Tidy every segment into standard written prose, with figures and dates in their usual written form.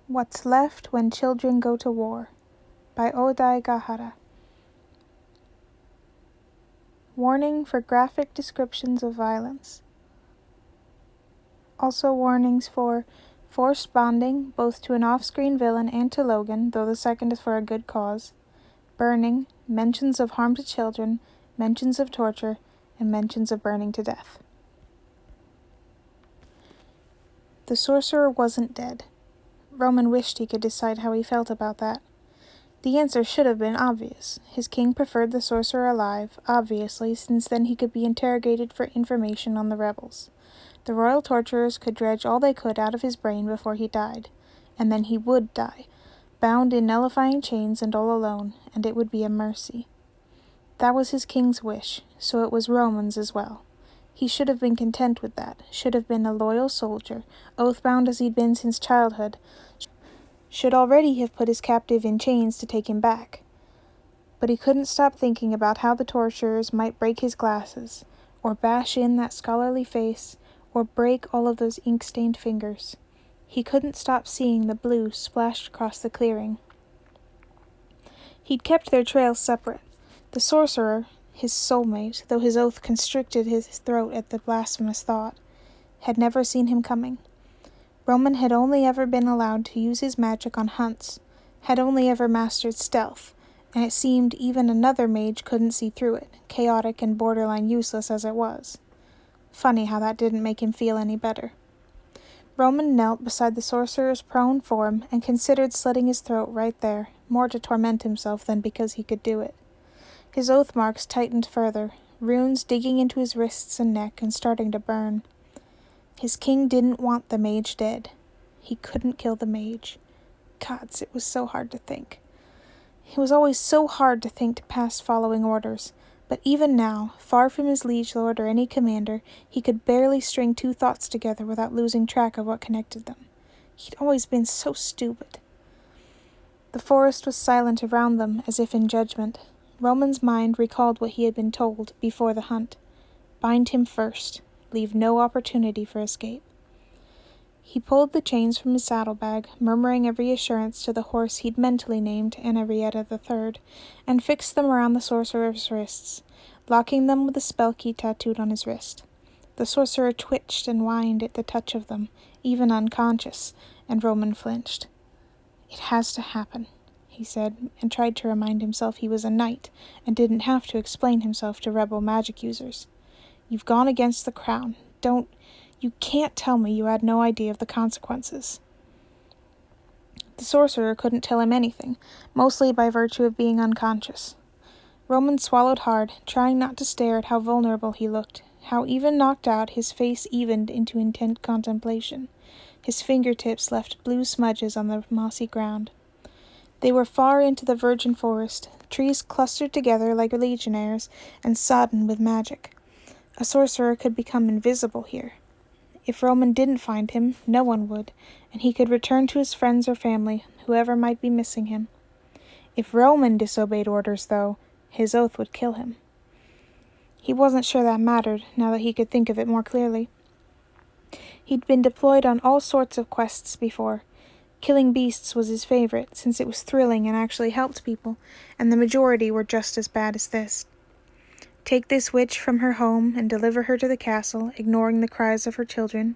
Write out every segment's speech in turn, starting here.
What's Left When Children Go to War by Odaigahara. Warning for graphic descriptions of violence. Also warnings for forced bonding, both to an off-screen villain and to Logan, though the second is for a good cause, burning, mentions of harm to children, mentions of torture, and mentions of burning to death. The sorcerer wasn't dead. Roman wished he could decide how he felt about that. The answer should have been obvious. His king preferred the sorcerer alive, obviously, since then he could be interrogated for information on the rebels. The royal torturers could dredge all they could out of his brain before he died. And then he would die, bound in nullifying chains and all alone, and it would be a mercy. That was his king's wish, so it was Roman's as well. He should have been content with that, should have been a loyal soldier, oath-bound as he'd been since childhood, should already have put his captive in chains to take him back. But he couldn't stop thinking about how the torturers might break his glasses, or bash in that scholarly face, or break all of those ink-stained fingers. He couldn't stop seeing the blue splashed across the clearing. He'd kept their trails separate. The sorcerer, his soulmate, though his oath constricted his throat at the blasphemous thought, had never seen him coming. Roman had only ever been allowed to use his magic on hunts, had only ever mastered stealth, and it seemed even another mage couldn't see through it, chaotic and borderline useless as it was. Funny how that didn't make him feel any better. Roman knelt beside the sorcerer's prone form and considered slitting his throat right there, more to torment himself than because he could do it. His oath marks tightened further, runes digging into his wrists and neck and starting to burn. His king didn't want the mage dead. He couldn't kill the mage. Gods, it was so hard to think. It was always so hard to think to pass following orders, but even now, far from his liege lord or any commander, he could barely string two thoughts together without losing track of what connected them. He'd always been so stupid. The forest was silent around them, as if in judgment. Roman's mind recalled what he had been told before the hunt. Bind him first. Leave no opportunity for escape. He pulled the chains from his saddlebag, murmuring every assurance to the horse he'd mentally named Henrietta III, and fixed them around the sorcerer's wrists, locking them with the spell key tattooed on his wrist. The sorcerer twitched and whined at the touch of them, even unconscious, and Roman flinched. "It has to happen," he said, and tried to remind himself he was a knight, and didn't have to explain himself to rebel magic users. "You've gone against the crown. You can't tell me you had no idea of the consequences." The sorcerer couldn't tell him anything, mostly by virtue of being unconscious. Roman swallowed hard, trying not to stare at how vulnerable he looked, how even knocked out his face evened into intent contemplation. His fingertips left blue smudges on the mossy ground. They were far into the virgin forest, trees clustered together like legionnaires and sodden with magic. A sorcerer could become invisible here. If Roman didn't find him, no one would, and he could return to his friends or family, whoever might be missing him. If Roman disobeyed orders, though, his oath would kill him. He wasn't sure that mattered, now that he could think of it more clearly. He'd been deployed on all sorts of quests before. Killing beasts was his favorite, since it was thrilling and actually helped people, and the majority were just as bad as this. Take this witch from her home and deliver her to the castle, ignoring the cries of her children.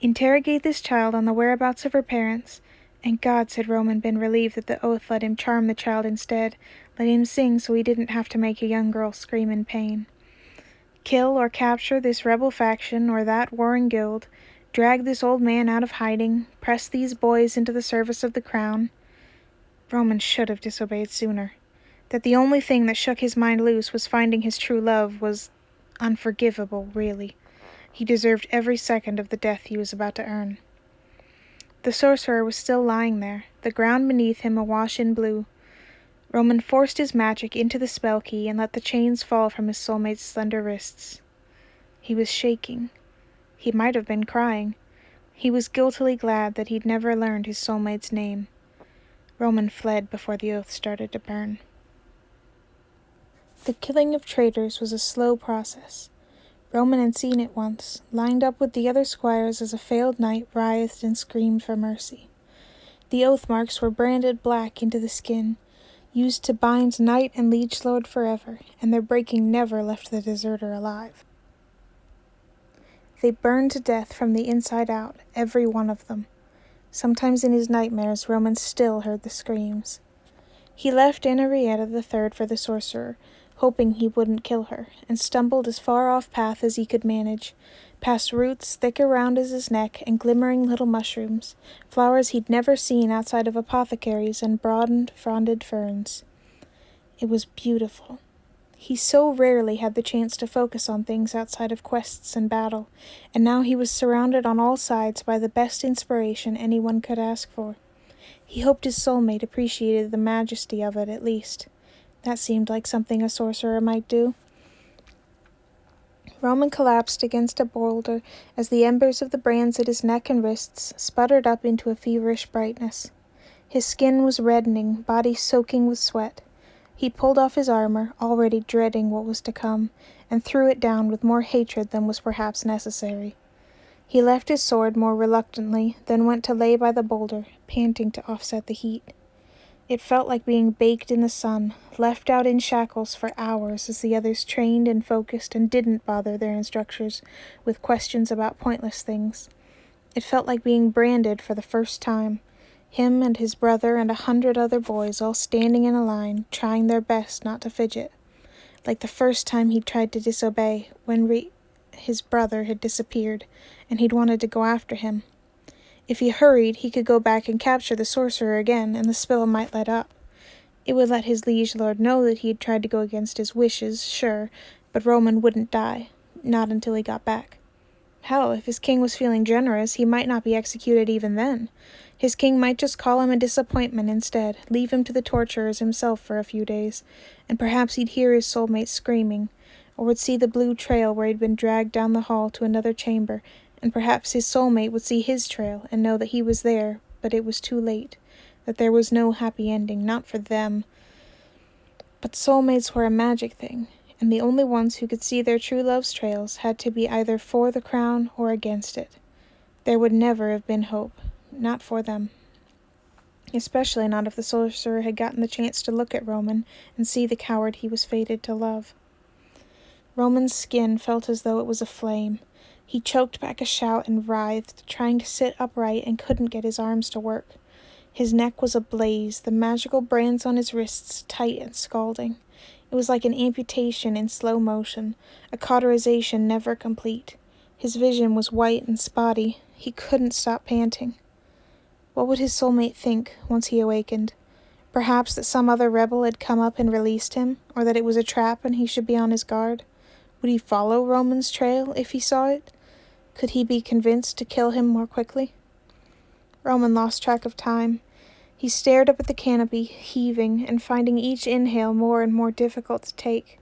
Interrogate this child on the whereabouts of her parents, and God, said Roman, been relieved that the oath let him charm the child instead, let him sing so he didn't have to make a young girl scream in pain. Kill or capture this rebel faction or that warring guild, drag this old man out of hiding, press these boys into the service of the crown. Roman should have disobeyed sooner. That the only thing that shook his mind loose was finding his true love was unforgivable, really. He deserved every second of the death he was about to earn. The sorcerer was still lying there, the ground beneath him awash in blue. Roman forced his magic into the spell key and let the chains fall from his soulmate's slender wrists. He was shaking. He might have been crying. He was guiltily glad that he'd never learned his soulmate's name. Roman fled before the oath started to burn. The killing of traitors was a slow process. Roman had seen it once, lined up with the other squires as a failed knight writhed and screamed for mercy. The oath marks were branded black into the skin, used to bind knight and liege lord forever, and their breaking never left the deserter alive. They burned to death from the inside out, every one of them. Sometimes in his nightmares, Roman still heard the screams. He left Henrietta III for the sorcerer, hoping he wouldn't kill her, and stumbled as far off path as he could manage, past roots thick around his neck and glimmering little mushrooms, flowers he'd never seen outside of apothecaries and broadened, fronded ferns. It was beautiful. He so rarely had the chance to focus on things outside of quests and battle, and now he was surrounded on all sides by the best inspiration anyone could ask for. He hoped his soulmate appreciated the majesty of it at least. That seemed like something a sorcerer might do. Roman collapsed against a boulder as the embers of the brands at his neck and wrists sputtered up into a feverish brightness. His skin was reddening, body soaking with sweat. He pulled off his armor, already dreading what was to come, and threw it down with more hatred than was perhaps necessary. He left his sword more reluctantly, then went to lay by the boulder, panting to offset the heat. It felt like being baked in the sun, left out in shackles for hours as the others trained and focused and didn't bother their instructors with questions about pointless things. It felt like being branded for the first time. Him and his brother and 100 other boys all standing in a line, trying their best not to fidget. Like the first time he'd tried to disobey, when his brother had disappeared, and he'd wanted to go after him. If he hurried, he could go back and capture the sorcerer again, and the spell might let up. It would let his liege lord know that he had tried to go against his wishes, sure, but Roman wouldn't die. Not until he got back. Hell, if his king was feeling generous, he might not be executed even then. His king might just call him a disappointment instead, leave him to the torturers himself for a few days, and perhaps he'd hear his soulmate screaming, or would see the blue trail where he'd been dragged down the hall to another chamber, and perhaps his soulmate would see his trail and know that he was there, but it was too late, that there was no happy ending, not for them. But soulmates were a magic thing, and the only ones who could see their true love's trails had to be either for the crown or against it. There would never have been hope, not for them. Especially not if the sorcerer had gotten the chance to look at Roman and see the coward he was fated to love. Roman's skin felt as though it was aflame. He choked back a shout and writhed, trying to sit upright and couldn't get his arms to work. His neck was ablaze, the magical brands on his wrists tight and scalding. It was like an amputation in slow motion, a cauterization never complete. His vision was white and spotty. He couldn't stop panting. What would his soulmate think once he awakened? Perhaps that some other rebel had come up and released him, or that it was a trap and he should be on his guard? Would he follow Roman's trail if he saw it? Could he be convinced to kill him more quickly? Roman lost track of time. He stared up at the canopy, heaving, and finding each inhale more and more difficult to take.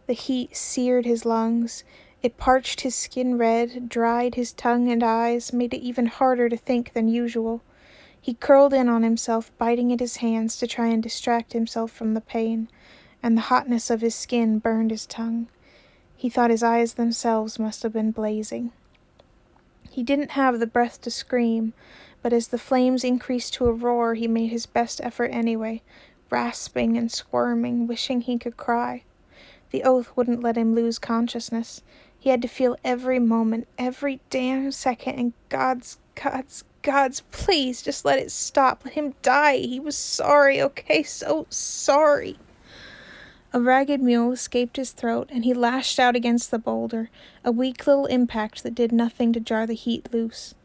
The heat seared his lungs. It parched his skin red, dried his tongue and eyes, made it even harder to think than usual. He curled in on himself, biting at his hands to try and distract himself from the pain, and the hotness of his skin burned his tongue. He thought his eyes themselves must have been blazing. He didn't have the breath to scream, but as the flames increased to a roar, he made his best effort anyway, rasping and squirming, wishing he could cry. The oath wouldn't let him lose consciousness. He had to feel every moment, every damn second, and God's, please, just let it stop. Let him die. He was sorry, okay? So sorry. A ragged mule escaped his throat, and he lashed out against the boulder, a weak little impact that did nothing to jar the heat loose.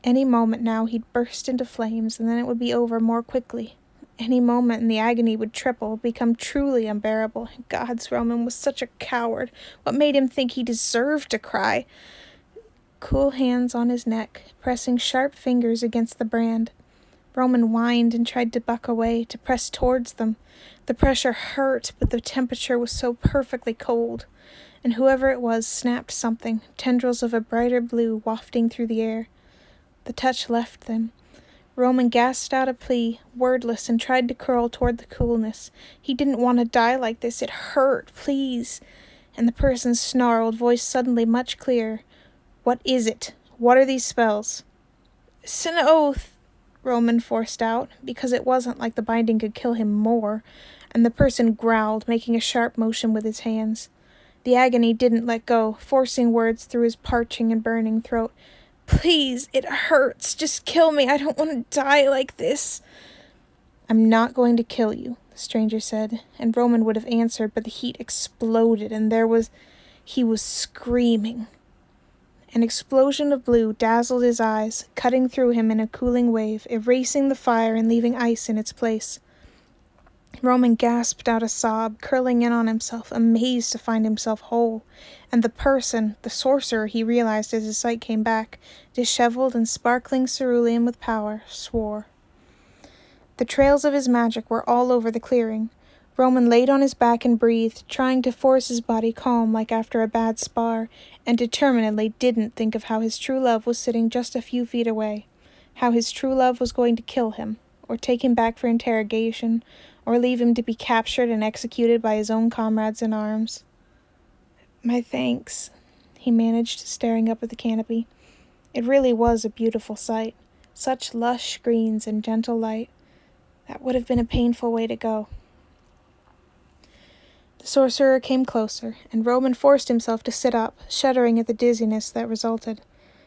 Any moment now he'd burst into flames, and then it would be over more quickly. Any moment and the agony would triple, become truly unbearable. God's, Roman was such a coward. What made him think he deserved to cry? Cool hands on his neck, pressing sharp fingers against the brand. Roman whined and tried to buck away, to press towards them. The pressure hurt, but the temperature was so perfectly cold. And whoever it was snapped something, tendrils of a brighter blue wafting through the air. The touch left them. Roman gasped out a plea, wordless, and tried to curl toward the coolness. He didn't want to die like this. It hurt, please. And the person snarled, voice suddenly much clearer. What is it? What are these spells? It's an oath, Roman forced out, because it wasn't like the binding could kill him more, and the person growled, making a sharp motion with his hands. The agony didn't let go, forcing words through his parching and burning throat. "Please, it hurts. Just kill me. I don't want to die like this." "I'm not going to kill you," the stranger said, and Roman would have answered, but the heat exploded, and he was screaming. An explosion of blue dazzled his eyes, cutting through him in a cooling wave, erasing the fire and leaving ice in its place. Roman gasped out a sob, curling in on himself, amazed to find himself whole, and the sorcerer, he realized as his sight came back, disheveled and sparkling cerulean with power, swore. The trails of his magic were all over the clearing. Roman laid on his back and breathed, trying to force his body calm like after a bad spar, and determinedly didn't think of how his true love was sitting just a few feet away, how his true love was going to kill him, or take him back for interrogation, or leave him to be captured and executed by his own comrades in arms. "My thanks," he managed, staring up at the canopy. It really was a beautiful sight. Such lush greens and gentle light. That would have been a painful way to go. The sorcerer came closer, and Roman forced himself to sit up, shuddering at the dizziness that resulted.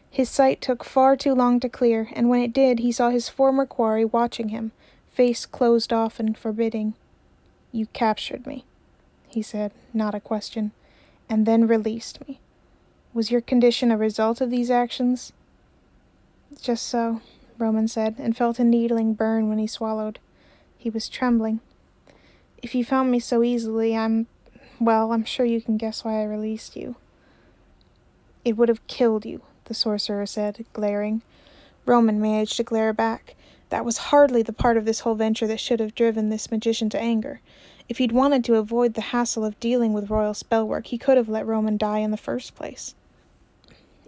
His sight took far too long to clear, and when it did, he saw his former quarry watching him, face closed off and forbidding. "You captured me," he said, not a question, "and then released me. Was your condition a result of these actions?" "Just so," Roman said, and felt a needling burn when he swallowed. He was trembling. "If you found me so easily, I'm sure you can guess why I released you." "It would have killed you," the sorcerer said, glaring. Roman managed to glare back. That was hardly the part of this whole venture that should have driven this magician to anger. If he'd wanted to avoid the hassle of dealing with royal spellwork, he could have let Roman die in the first place.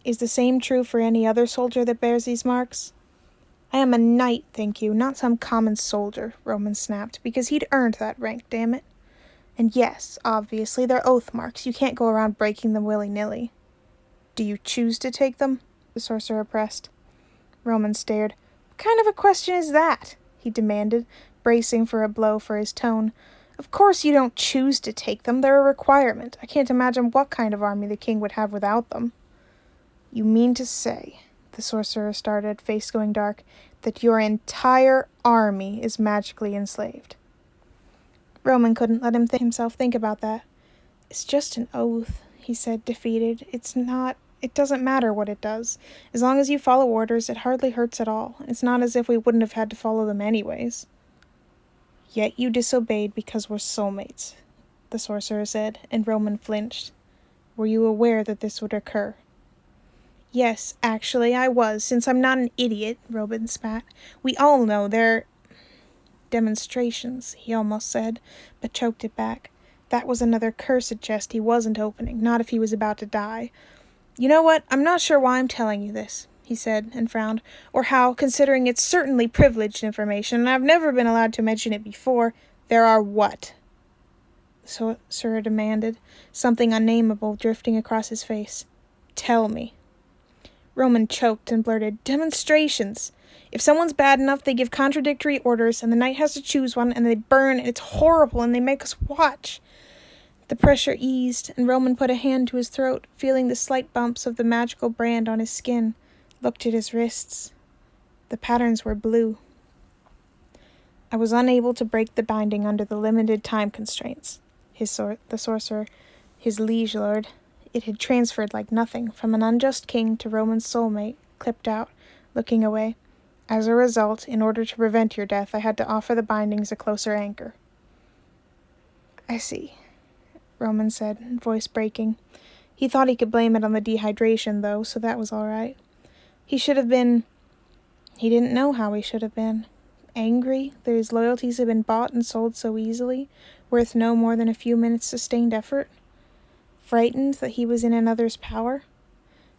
"Is the same true for any other soldier that bears these marks?" "I am a knight, thank you, not some common soldier," Roman snapped, because he'd earned that rank, damn it. "And yes, obviously, they're oath marks. You can't go around breaking them willy-nilly." "Do you choose to take them?" the sorcerer pressed. Roman stared. "What kind of a question is that?" he demanded, bracing for a blow for his tone. "Of course you don't choose to take them. They're a requirement. I can't imagine what kind of army the king would have without them." "You mean to say," the sorcerer started, face going dark, "that your entire army is magically enslaved?" Roman couldn't let himself think about that. "It's just an oath," he said, defeated. It doesn't matter what it does. As long as you follow orders, it hardly hurts at all. It's not as if we wouldn't have had to follow them anyways." "Yet you disobeyed because we're soulmates," the sorcerer said, and Roman flinched. "Were you aware that this would occur?" "Yes, actually I was, since I'm not an idiot," Roman spat. "We all know they're demonstrations," he almost said, but choked it back. That was another cursed chest he wasn't opening, not if he was about to die. "You know what? I'm not sure why I'm telling you this," he said, and frowned, "or how, considering it's certainly privileged information, and I've never been allowed to mention it before." "There are what?" the sorcerer demanded, something unnameable drifting across his face. "Tell me." Roman choked and blurted, "Demonstrations. If someone's bad enough, they give contradictory orders, and the knight has to choose one, and they burn, and it's horrible, and they make us watch." The pressure eased, and Roman put a hand to his throat, feeling the slight bumps of the magical brand on his skin, looked at his wrists. The patterns were blue. "I was unable to break the binding under the limited time constraints," the sorcerer, his liege lord. It had transferred like nothing, from an unjust king to Roman's soulmate, clipped out, looking away. "As a result, in order to prevent your death, I had to offer the bindings a closer anchor." "I see," Roman said, voice breaking. He thought he could blame it on the dehydration, though, so that was all right. He didn't know how he should have been. Angry that his loyalties had been bought and sold so easily, worth no more than a few minutes' sustained effort. Frightened that he was in another's power.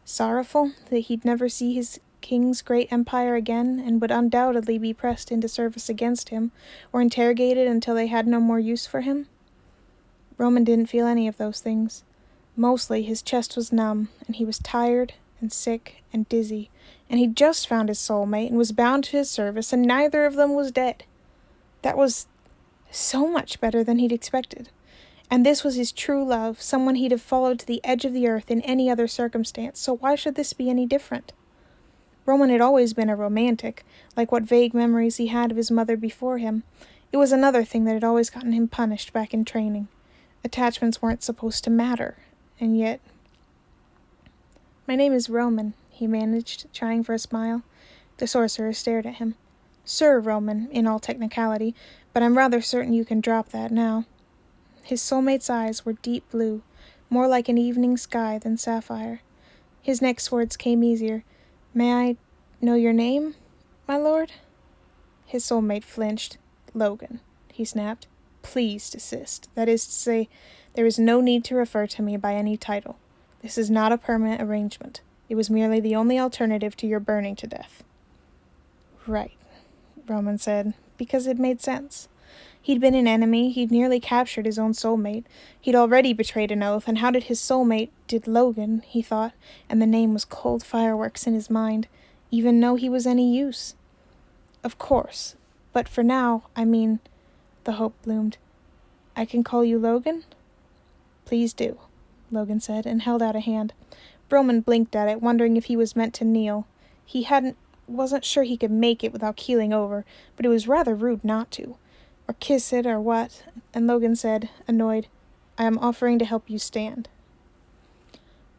Sorrowful that he'd never see his king's great empire again, and would undoubtedly be pressed into service against him, or interrogated until they had no more use for him. Roman didn't feel any of those things. Mostly his chest was numb, and he was tired and sick and dizzy, And he'd just found his soulmate and was bound to his service, and neither of them was dead. That was so much better than he'd expected. And this was his true love, someone he'd have followed to the edge of the earth in any other circumstance, so why should this be any different? Roman had always been a romantic, like what vague memories he had of his mother before him. It was another thing that had always gotten him punished back in training. Attachments weren't supposed to matter, and yet... "My name is Roman," he managed, trying for a smile. The sorcerer stared at him. "Sir Roman, in all technicality, but I'm rather certain you can drop that now." His soulmate's eyes were deep blue, more like an evening sky than sapphire. His next words came easier. "May I know your name, my lord?" His soulmate flinched. "Logan," he snapped. "Please desist. That is to say, there is no need to refer to me by any title. This is not a permanent arrangement. It was merely the only alternative to your burning to death." "Right," Roman said, because it made sense. He'd been an enemy, he'd nearly captured his own soulmate, he'd already betrayed an oath, and how did his soulmate, did Logan, he thought, and the name was cold fireworks in his mind, even know he was any use? "Of course, but for now, I mean," the hope bloomed, "I can call you Logan?" "Please do," Logan said, and held out a hand. Roman blinked at it, wondering if he was meant to kneel. He wasn't sure he could make it without keeling over, but it was rather rude not to. Or kiss it, or what, and Logan said, annoyed, "I am offering to help you stand."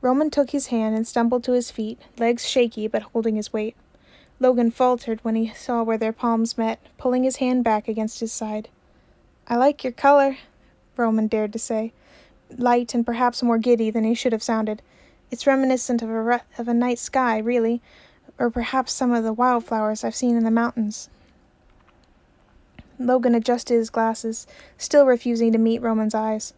Roman took his hand and stumbled to his feet, legs shaky but holding his weight. Logan faltered when he saw where their palms met, pulling his hand back against his side. "I like your color," Roman dared to say, light and perhaps more giddy than he should have sounded. "It's reminiscent of a night sky, really, or perhaps some of the wildflowers I've seen in the mountains." Logan adjusted his glasses, still refusing to meet Roman's eyes.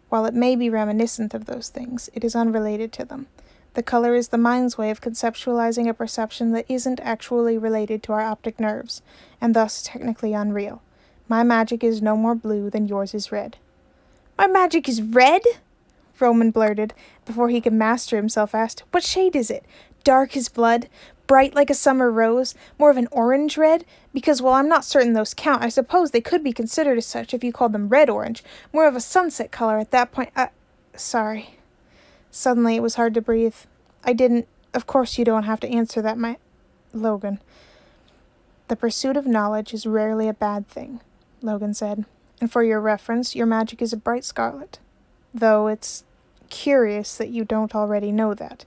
"While it may be reminiscent of those things, it is unrelated to them. The color is the mind's way of conceptualizing a perception that isn't actually related to our optic nerves, and thus technically unreal. My magic is no more blue than yours is red." "My magic is red?" Roman blurted. Before he could master himself, asked, "What shade is it? Dark as blood? Bright like a summer rose? More of an orange red? Because, while I'm not certain those count, I suppose they could be considered as such if you called them red-orange. More of a sunset color at that point. Sorry." Suddenly it was hard to breathe. Of course you don't have to answer that, Logan. "The pursuit of knowledge is rarely a bad thing," Logan said. "And for your reference, your magic is a bright scarlet. Though it's curious that you don't already know that.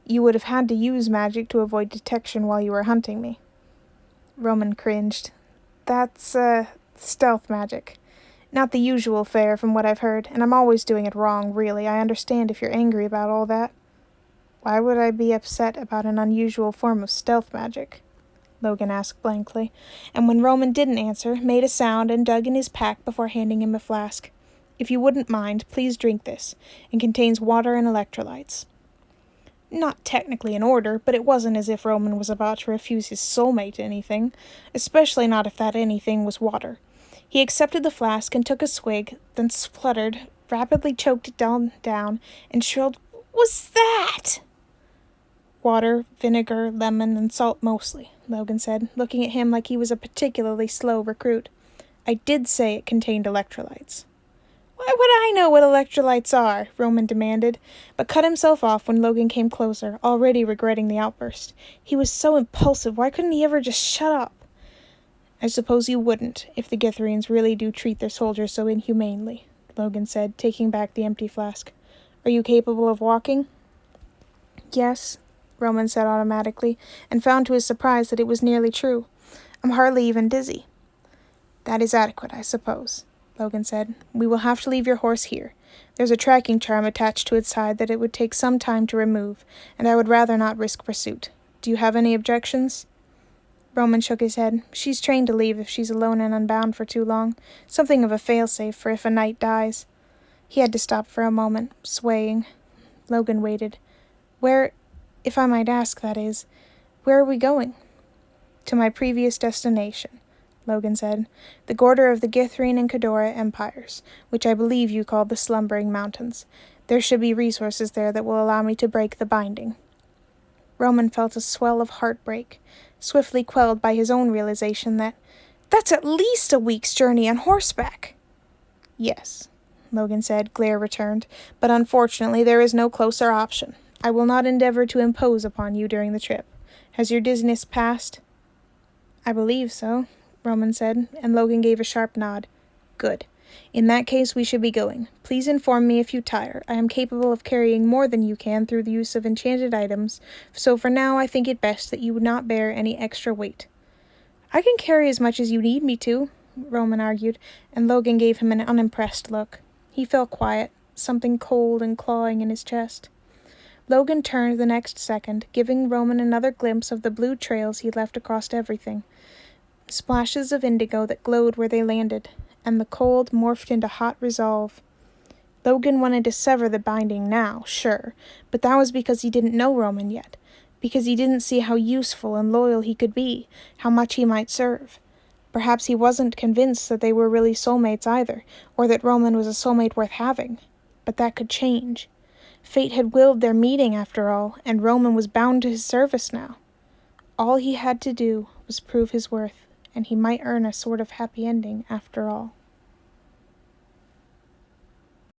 You would have had to use magic to avoid detection while you were hunting me." Roman cringed. "That's, stealth magic. Not the usual fare from what I've heard, and I'm always doing it wrong, really. I understand if you're angry about all that." "Why would I be upset about an unusual form of stealth magic?" Logan asked blankly, and when Roman didn't answer, made a sound and dug in his pack before handing him a flask. "If you wouldn't mind, please drink this. It contains water and electrolytes." Not technically in order, but it wasn't as if Roman was about to refuse his soulmate anything, especially not if that anything was water. He accepted the flask and took a swig, then spluttered, rapidly choked it down, and shrilled, "What's that?" "Water, vinegar, lemon, and salt mostly," Logan said, looking at him like he was a particularly slow recruit. "I did say it contained electrolytes." "Why would I know what electrolytes are?" Roman demanded, but cut himself off when Logan came closer, already regretting the outburst. He was so impulsive, why couldn't he ever just shut up? "I suppose you wouldn't, if the Githrians really do treat their soldiers so inhumanely," Logan said, taking back the empty flask. "Are you capable of walking?" "Yes," Roman said automatically, and found to his surprise that it was nearly true. "I'm hardly even dizzy." "That is adequate, I suppose," Logan said. "We will have to leave your horse here. There's a tracking charm attached to its side that it would take some time to remove, and I would rather not risk pursuit. Do you have any objections?" Roman shook his head. "She's trained to leave if she's alone and unbound for too long. Something of a failsafe for if a knight dies." He had to stop for a moment, swaying. Logan waited. "Where, if I might ask, that is, where are we going?" "To my previous destination," Logan said, "the border of the Githrian and Cadora empires, which I believe you call the Slumbering Mountains. There should be resources there that will allow me to break the binding." Roman felt a swell of heartbreak, swiftly quelled by his own realization that, "That's at least a week's journey on horseback." "Yes," Logan said, glare returned, "but unfortunately there is no closer option. I will not endeavor to impose upon you during the trip. Has your dizziness passed?" "I believe so," Roman said, and Logan gave a sharp nod. "Good. In that case we should be going. Please inform me if you tire. I am capable of carrying more than you can through the use of enchanted items, so for now I think it best that you would not bear any extra weight." "I can carry as much as you need me to," Roman argued, and Logan gave him an unimpressed look. He felt quiet, something cold and clawing in his chest. Logan turned the next second, giving Roman another glimpse of the blue trails he left across everything, splashes of indigo that glowed where they landed, and the cold morphed into hot resolve. Logan wanted to sever the binding now, sure, but that was because he didn't know Roman yet, because he didn't see how useful and loyal he could be, how much he might serve. Perhaps he wasn't convinced that they were really soulmates either, or that Roman was a soulmate worth having. But that could change. Fate had willed their meeting after all, and Roman was bound to his service now. All he had to do was prove his worth, and he might earn a sort of happy ending after all.